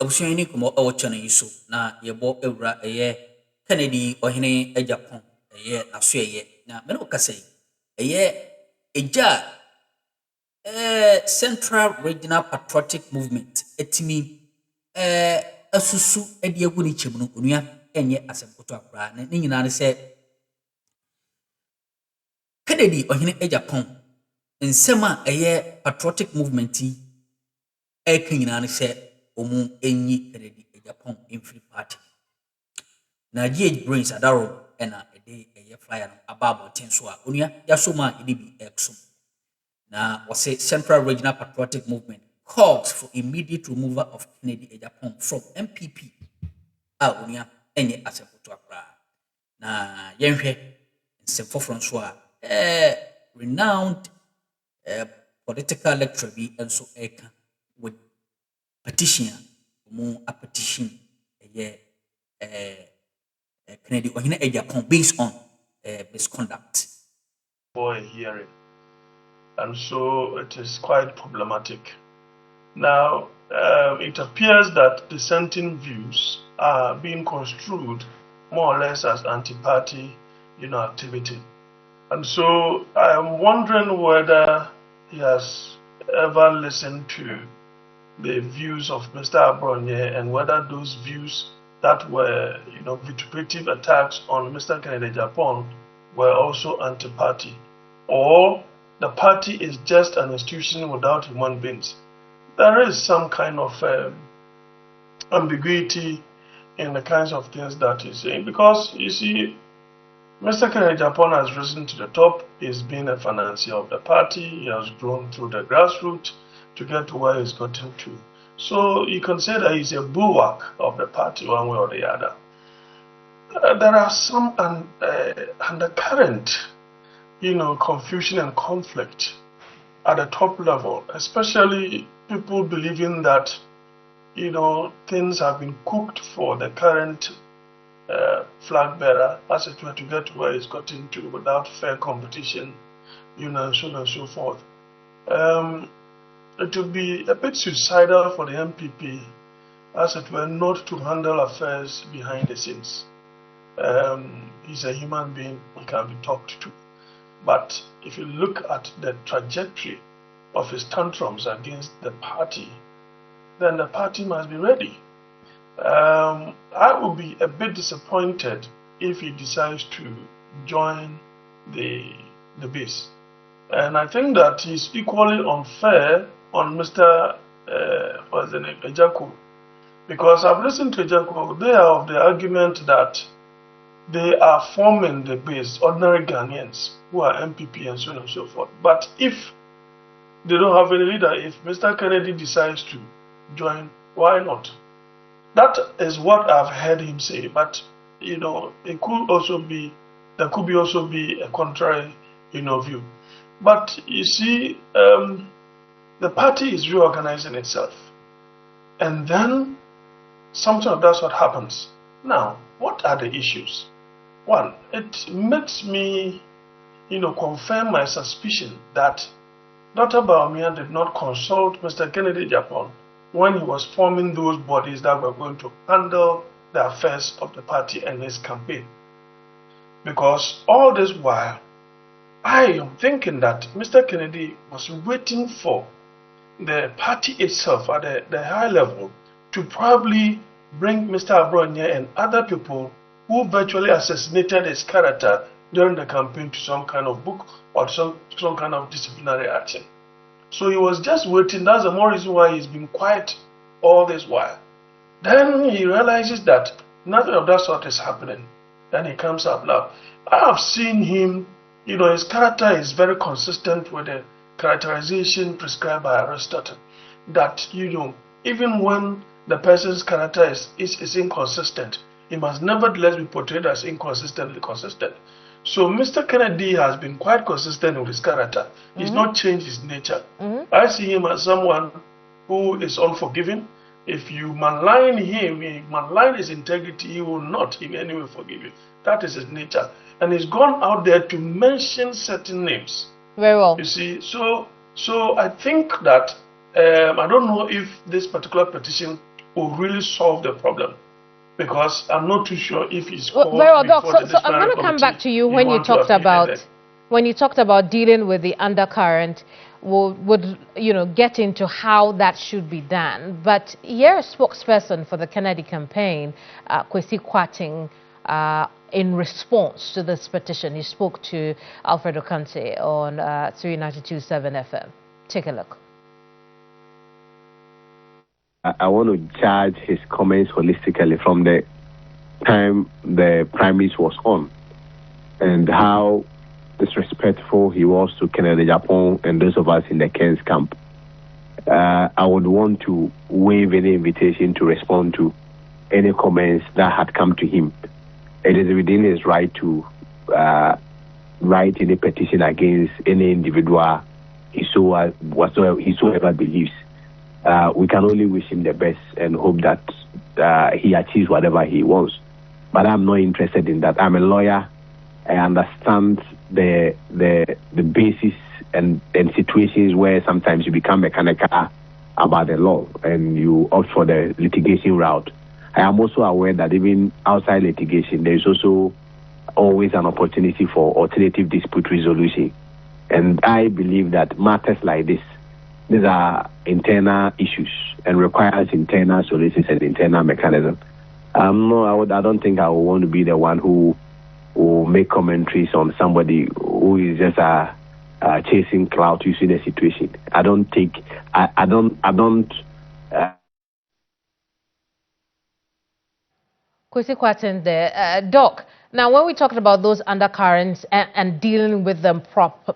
Abusuani kumo awachana yiso na yebo ewra Kennedy Agyapong naso na me no kase eja Central Regional Patriotic Movement etimi asusu edi egu ni chemu no onua enye asemkoto akra na nyina ne se Kennedy Agyapong nsema Patriotic Movement nyina ne se omu enyi Kennedy Agyapong infree party na GH brains adaro ena ede flyer no ababo tenso a onua yasoma ede bi exum na wase Central Regional Patriotic Movement calls for immediate removal of Kennedy Agyapong from NPP onua enye asepoto akra na yenhwe nsefofro so a renowned political lecturer bi enso eka with Petition a petition Kennedy Agyapong based on misconduct for a hearing, and so it is quite problematic. Now, it appears that dissenting views are being construed more or less as anti-party, activity, and so I am wondering whether he has ever listened to the views of Mr. Abronye and whether those views that were, vituperative attacks on Mr. Kennedy Agyapong were also anti-party, or the party is just an institution without human beings. There is some kind of ambiguity in the kinds of things that he's saying, because you see, Mr. Kennedy Agyapong has risen to the top. He's been a financier of the party. He has grown through the grassroots to get to where he's gotten to. So you can say that he's a bulwark of the party one way or the other. There are some undercurrent, confusion and conflict at the top level, especially people believing that, things have been cooked for the current flag bearer, as it were, to get to where he's gotten to without fair competition, and so on and so forth. It would be a bit suicidal for the NPP, as it were, not to handle affairs behind the scenes. He's a human being, he can be talked to. But if you look at the trajectory of his tantrums against the party, then the party must be ready. I would be a bit disappointed if he decides to join the base. And I think that he's equally unfair on Mr. Agyapong, because I've listened to Agyapong. They are of the argument that they are forming the base, ordinary Ghanaians who are NPP and so on and so forth. But if they don't have any leader, if Mr. Kennedy decides to join, why not? That is what I've heard him say. But it could also be, there could be also be a contrary, view. But you see, the party is reorganizing itself, and then something of that sort happens. Now, what are the issues? One, it makes me, confirm my suspicion that Dr. Bawumia did not consult Mr. Kennedy Agyapong when he was forming those bodies that were going to handle the affairs of the party and his campaign. Because all this while, I am thinking that Mr. Kennedy was waiting for the party itself at the high level to probably bring Mr. Abronye and other people who virtually assassinated his character during the campaign to some kind of book or some kind of disciplinary action. So he was just waiting. That's the more reason why he's been quiet all this while. Then he realizes that nothing of that sort is happening. Then he comes up loud. I have seen him, his character is very consistent with the characterization prescribed by Aristotle. That, even when the person's character is inconsistent, he must nevertheless be portrayed as inconsistently consistent. So Mr. Kennedy has been quite consistent with his character. He's not changed his nature. I see him as someone who is unforgiving. If you malign him, malign his integrity, he will not in any way forgive you. That is his nature. And he's gone out there to mention certain names. Very well. You see, so I think that I don't know if this particular petition will really solve the problem. Because I'm not too sure if it's called very well, Doc. So I'm going to come back to you when you talked about dealing with the undercurrent. Would get into how that should be done. But here, a spokesperson for the Kennedy campaign, Kwesi Kwarteng, in response to this petition, he spoke to Alfredo Kante on 392.7 FM. Take a look. I want to judge his comments holistically from the time the primaries was on and how disrespectful he was to Kennedy Agyapong and those of us in the Ken's camp. I would want to waive any invitation to respond to any comments that had come to him. It is within his right to write any petition against any individual whatsoever believes. We can only wish him the best and hope that he achieves whatever he wants. But I'm not interested in that. I'm a lawyer. I understand the basis and situations where sometimes you become mechanical about the law and you opt for the litigation route. I am also aware that even outside litigation, there is also always an opportunity for alternative dispute resolution. And I believe that matters like this, these are internal issues and requires internal solutions and internal mechanism. I don't think I would want to be the one who will make commentaries on somebody who is just chasing clout using the situation. I don't. Kwesi Kwarteng there. Doc, now when we talked about those undercurrents and dealing with them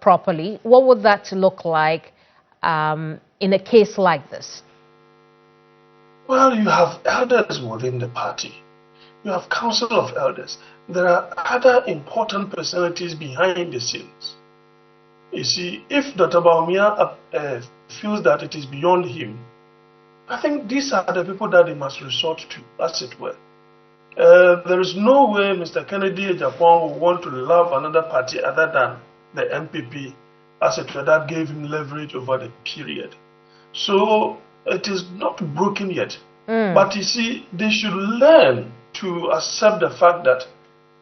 properly, what would that look like in a case like this? Well, you have elders within the party. You have council of elders. There are other important personalities behind the scenes. You see, if Dr. Bawumia feels that it is beyond him, I think these are the people that they must resort to, as it were. There is no way Mr. Kennedy Agyapong will want to love another party other than the NPP, as it were, that gave him leverage over the period. So it is not broken yet. But you see, they should learn to accept the fact that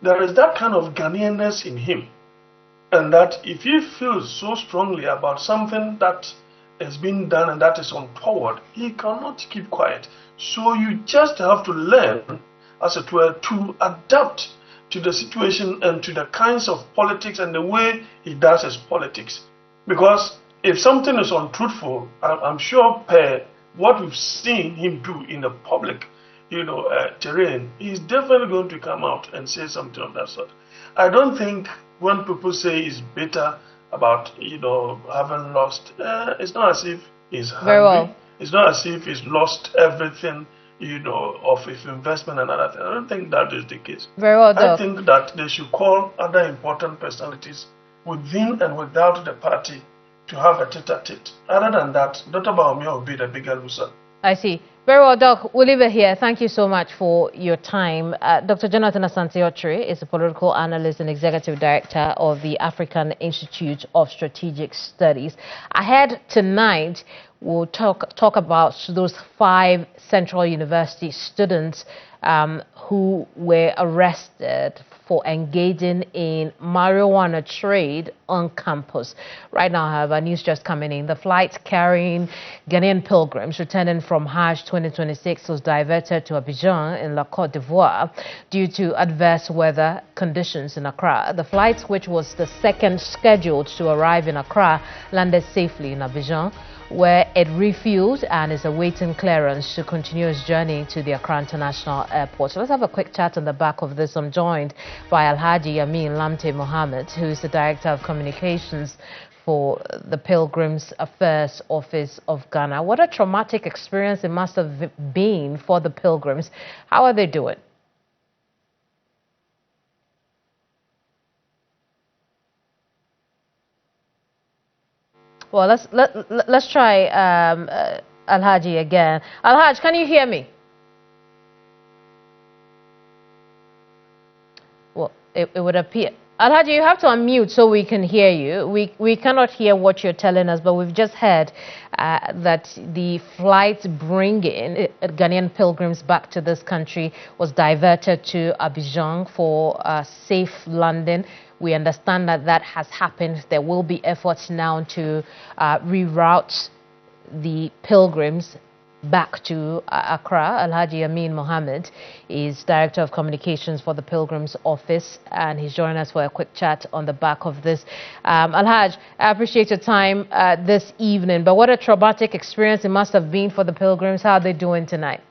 there is that kind of Ghanaianness in him. And that if he feels so strongly about something that is being done and that is untoward, he cannot keep quiet. So you just have to learn, as it were, to adapt to the situation and to the kinds of politics and the way he does his politics. Because if something is untruthful, I'm sure per what we've seen him do in the public, terrain, he's definitely going to come out and say something of that sort. I don't think when people say he's bitter about, having lost, it's not as if he's hungry. Very well. It's not as if he's lost everything, of his investment and other things. I don't think that is the case. Very well, Doc. I think that they should call other important personalities within and without the party to have a tete-a-tete. Other than that, Dr. Bawumia will be the bigger loser. I see. Very well, Doc. We'll leave it here. Thank you so much for your time. Dr. Jonathan Asante-Okyere is a political analyst and executive director of the African Institute of Strategic Studies. Ahead tonight, we'll talk about those 5 Central University students who were arrested for engaging in marijuana trade on campus. Right now, however, news just coming in. The flight carrying Ghanaian pilgrims returning from Hajj 2026 was diverted to Abidjan in La Côte d'Ivoire due to adverse weather conditions in Accra. The flight, which was the second scheduled to arrive in Accra, landed safely in Abidjan, where it refueled and is awaiting clearance to continue its journey to the Accra International Airport. So let's have a quick chat on the back of this. I'm joined by Alhaji Amin Lamte Mohammed, who is the Director of Communications for the Pilgrims Affairs Office of Ghana. What a traumatic experience it must have been for the pilgrims. How are they doing? Well, let's try Alhaji again. Alhaj, can you hear me? Well, it would appear Alhaji, you have to unmute so we can hear you. We cannot hear what you're telling us, but we've just heard that the flight bringing Ghanaian pilgrims back to this country was diverted to Abidjan for safe landing. We understand that that has happened. There will be efforts now to reroute the pilgrims back to Accra. Alhaji Amin Mohammed is Director of Communications for the Pilgrims Office, and he's joining us for a quick chat on the back of this. Alhaj, I appreciate your time this evening, but what a traumatic experience it must have been for the pilgrims. How are they doing tonight?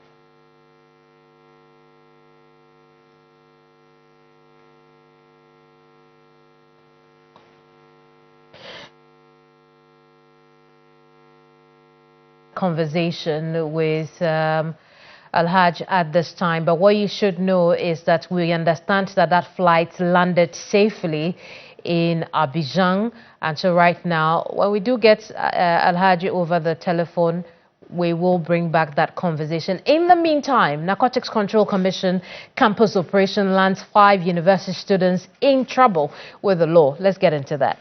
Conversation with Alhaj at this time, but what you should know is that we understand that that flight landed safely in Abidjan, and so right now when we do get Alhaj over the telephone, we will bring back that conversation. In the meantime, Narcotics Control Commission campus operation lands 5 university students in trouble with the law. Let's get into that.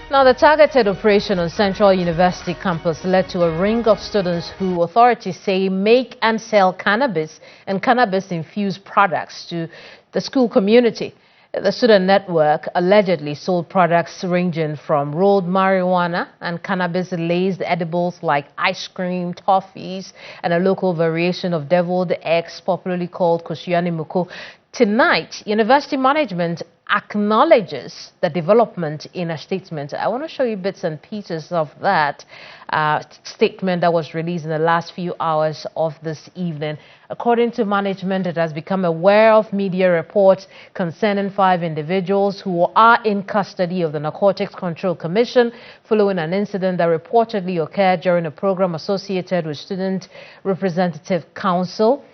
Now, the targeted operation on Central University campus led to a ring of students who authorities say make and sell cannabis and cannabis-infused products to the school community. The student network allegedly sold products ranging from rolled marijuana and cannabis-laced edibles like ice cream, toffees, and a local variation of deviled eggs, popularly called koshiani muko. Tonight, university management acknowledges the development in a statement. I want to show you bits and pieces of that statement that was released in the last few hours of this evening. According to management, it has become aware of media reports concerning 5 individuals who are in custody of the Narcotics Control Commission following an incident that reportedly occurred during a program associated with Student Representative Council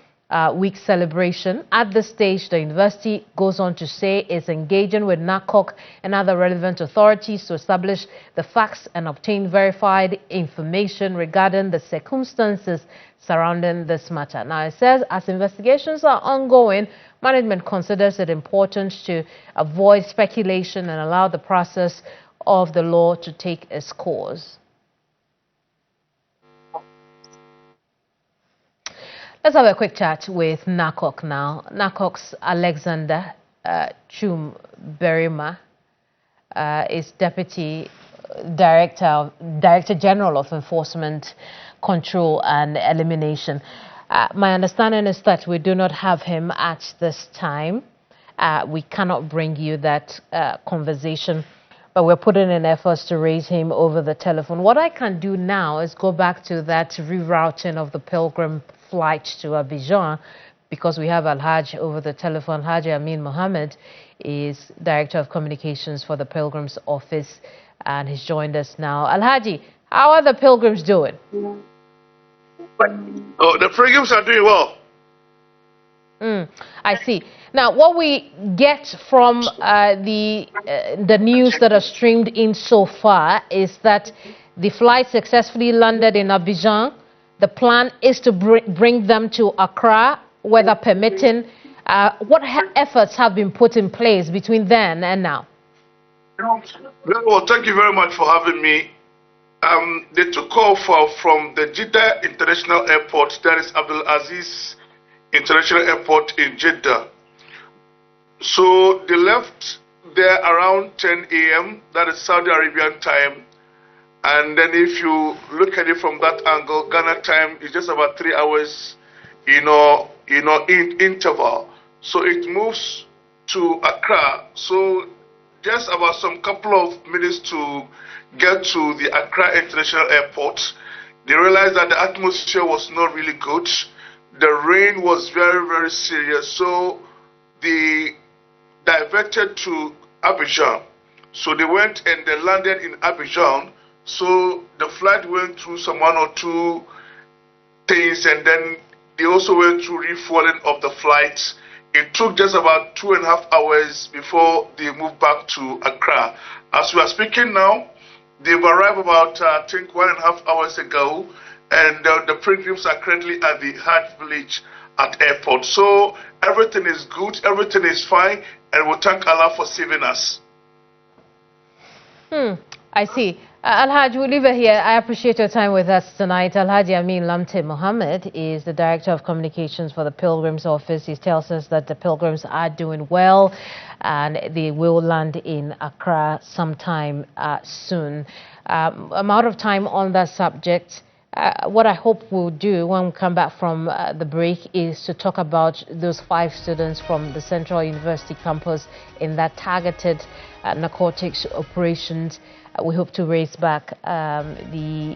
week celebration. At this stage, the university goes on to say it's engaging with NACOC and other relevant authorities to establish the facts and obtain verified information regarding the circumstances surrounding this matter. Now, it says as investigations are ongoing, management considers it important to avoid speculation and allow the process of the law to take its course. Let's have a quick chat with NACOC now. NACOC's Alexander Chumberima is Deputy Director General of Enforcement, Control and Elimination. My understanding is that we do not have him at this time. We cannot bring you that conversation, but we're putting in efforts to raise him over the telephone. What I can do now is go back to that rerouting of the pilgrim flight to Abidjan, because we have Alhaj over the telephone. Alhaji Amin Mohammed is Director of Communications for the Pilgrims Office, and he's joined us now. Alhaji, how are the pilgrims doing? Oh, the pilgrims are doing well. I see. Now, what we get from the news that are streamed in so far is that the flight successfully landed in Abidjan. The plan is to bring them to Accra, weather permitting. What efforts have been put in place between then and now? Well, thank you very much for having me. They took off from the Jeddah International Airport, that is Abdul Aziz International Airport in Jeddah. So they left there around 10 a.m., that is Saudi Arabian time. And then if you look at it from that angle, Ghana time is just about 3 hours, in interval. So it moves to Accra. So just about some couple of minutes to get to the Accra International Airport. They realized that the atmosphere was not really good. The rain was very, very serious. So they diverted to Abidjan. So they went and they landed in Abidjan. So the flight went through some 1 or 2 things, and then they also went through refueling of the flight It took just about 2.5 hours before they moved back to Accra. As we are speaking now, they've arrived about, I think, 1.5 hours ago, and the pilgrims are currently at the Hajj village at airport. So everything is good, everything is fine, and we thank Allah for saving us. I see. Alhaji, we'll leave it here. I appreciate your time with us tonight. Alhaji Amin Lamte Mohammed is the Director of Communications for the Pilgrims Office. He tells us that the pilgrims are doing well and they will land in Accra sometime soon. I'm out of time on that subject. What I hope we'll do when we come back from the break is to talk about those 5 students from the Central University campus in that targeted narcotics operations. We hope to raise back the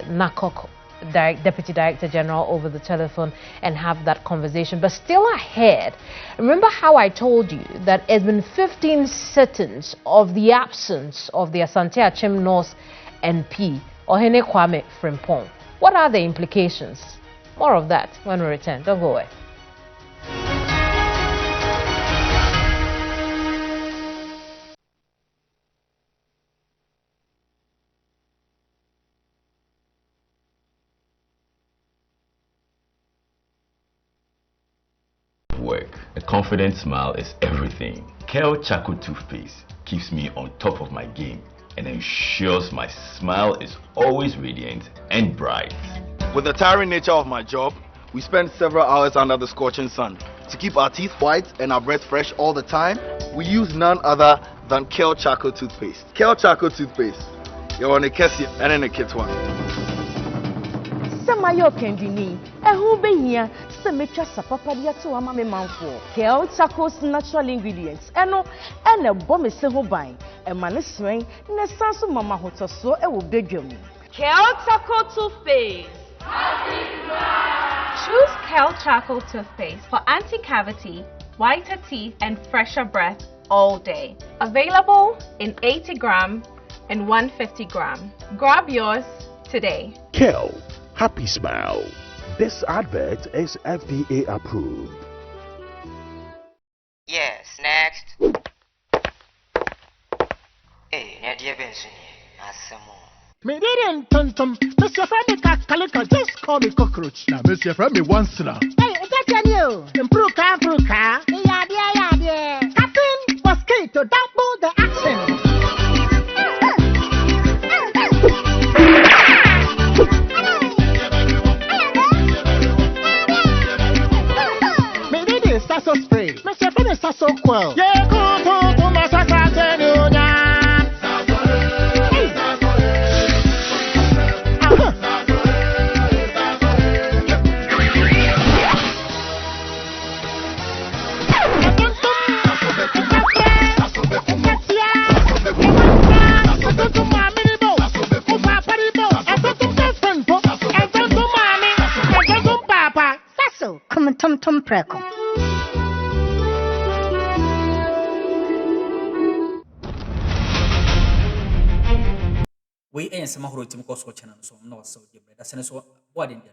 NACOC Deputy Director General over the telephone and have that conversation. But still ahead, remember how I told you that it's been 15 sittings of the absence of the Asante Achim North NP, Ohene Kwame Frimpong. What are the implications? More of that when we return. Don't go away. Work. A confident smile is everything. Kel Charcoal toothpaste keeps me on top of my game and ensures my smile is always radiant and bright. With the tiring nature of my job, we spend several hours under the scorching sun. To keep our teeth white and our breath fresh all the time, we use none other than Kel Charcoal toothpaste. Kel Charcoal toothpaste. You're on a Kessie and in a kit one. Samayo Kendini, a who be here, Semetra Sapapadia to a mammy manful. Kel Charcoal's natural ingredients, and a bomb is several buying, a man's ring, Nesansu Mama Hoto so a will beg you. Kel Charcoal toothpaste. Choose Kel Charcoal toothpaste for anti-cavity, whiter teeth, and fresher breath all day. Available in 80 gram and 150 gram. Grab yours today. Kel, happy smile. This advert is FDA approved. Yes, next. Hey, Nadia Benson, Asamo. Me didn't tum. Mr. Friend, Kalika, just call me cockroach. Now, Mr. Friend, me once now. Hey, is that you? Improve car. Yeah. Captain Mosquito, double the accent. Me didn't Sasso spray. Mr. Friend, Sasso quell. Yeah, go to my Sasso. Tum preko. We ain't some more to Moscow channel, so no, so that's an so what in the